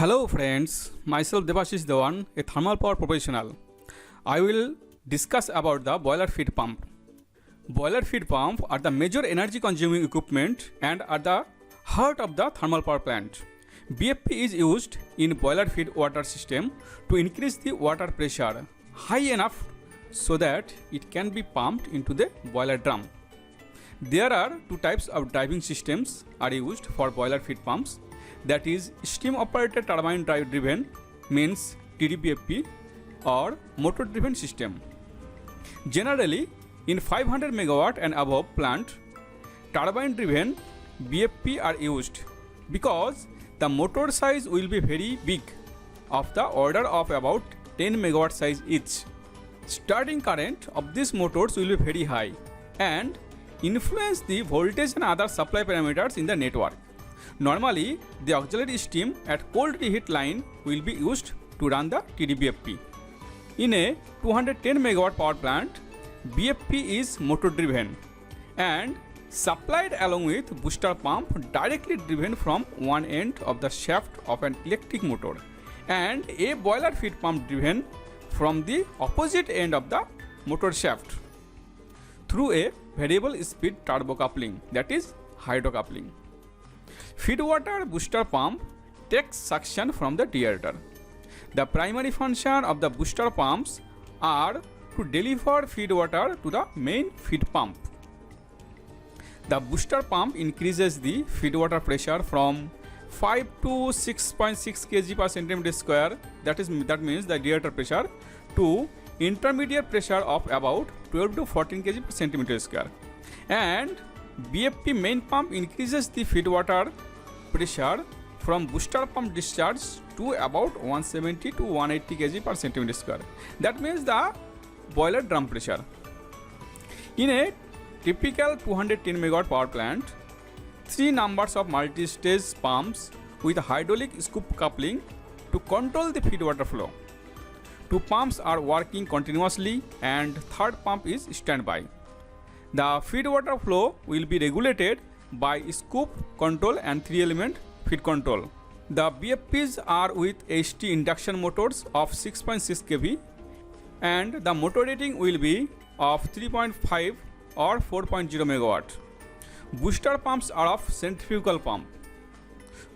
Hello friends, myself Devashish Dewan, a thermal power professional. I will discuss about the boiler feed pump. Boiler feed pump are the major energy consuming equipment and are the heart of the thermal power plant. BFP is used in boiler feed water system to increase the water pressure high enough so that it can be pumped into the boiler drum. There are two types of driving systems are used for boiler feed pumps. That is steam operated turbine drive driven means TDBFP or motor driven system. Generally in 500 megawatt and above plant, turbine driven BFP are used because the motor size will be very big, of the order of about 10 megawatt size each. Starting current of these motors will be very high and influence the voltage and other supply parameters in the network. Normally, the auxiliary steam at cold reheat line will be used to run the TDBFP. In a 210 megawatt power plant, BFP is motor driven and supplied along with booster pump directly driven from one end of the shaft of an electric motor and a boiler feed pump driven from the opposite end of the motor shaft through a variable speed turbo coupling, that is hydrocoupling. Feed water booster pump takes suction from the deaerator. The primary function of the booster pumps are to deliver feed water to the main feed pump. The booster pump increases the feed water pressure from 5 to 6.6 kg per centimeter square, that means the deaerator pressure, to intermediate pressure of about 12 to 14 kg per centimeter square. And BFP main pump increases the feed water pressure from booster pump discharge to about 170 to 180 kg per centimeter square. That means the boiler drum pressure. In a typical 210 megawatt power plant, 3 numbers of multi-stage pumps with hydraulic scoop coupling to control the feed water flow. 2 pumps are working continuously and third pump is standby. The feed water flow will be regulated by scoop control and 3-element feed control. The BFPs are with HT induction motors of 6.6 kV and the motor rating will be of 3.5 or 4.0 megawatt. Booster pumps are of centrifugal pump.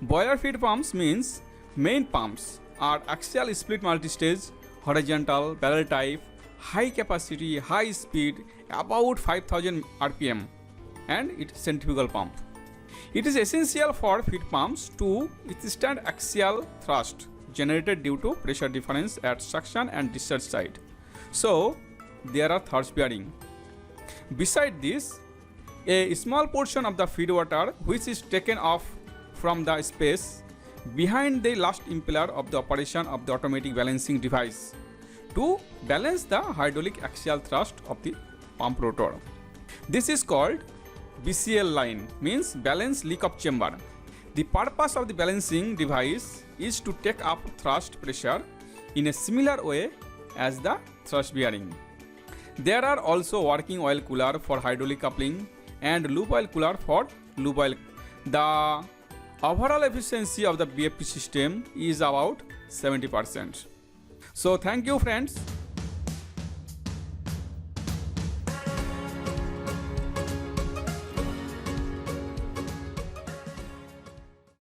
Boiler feed pumps means main pumps are axial split multi-stage, horizontal, barrel type, high capacity, high speed, about 5000 rpm, and it's centrifugal pump. It is essential for feed pumps to withstand axial thrust generated due to pressure difference at suction and discharge side. So there are thrust bearing. Beside this, a small portion of the feed water which is taken off from the space behind the last impeller of the operation of the automatic balancing device to balance the hydraulic axial thrust of the pump rotor. This is called BCL line, means balance leak-off chamber. The purpose of the balancing device is to take up thrust pressure in a similar way as the thrust bearing. There are also working oil cooler for hydraulic coupling and lube oil cooler for lube oil. The overall efficiency of the BFP system is about 70%. So thank you friends.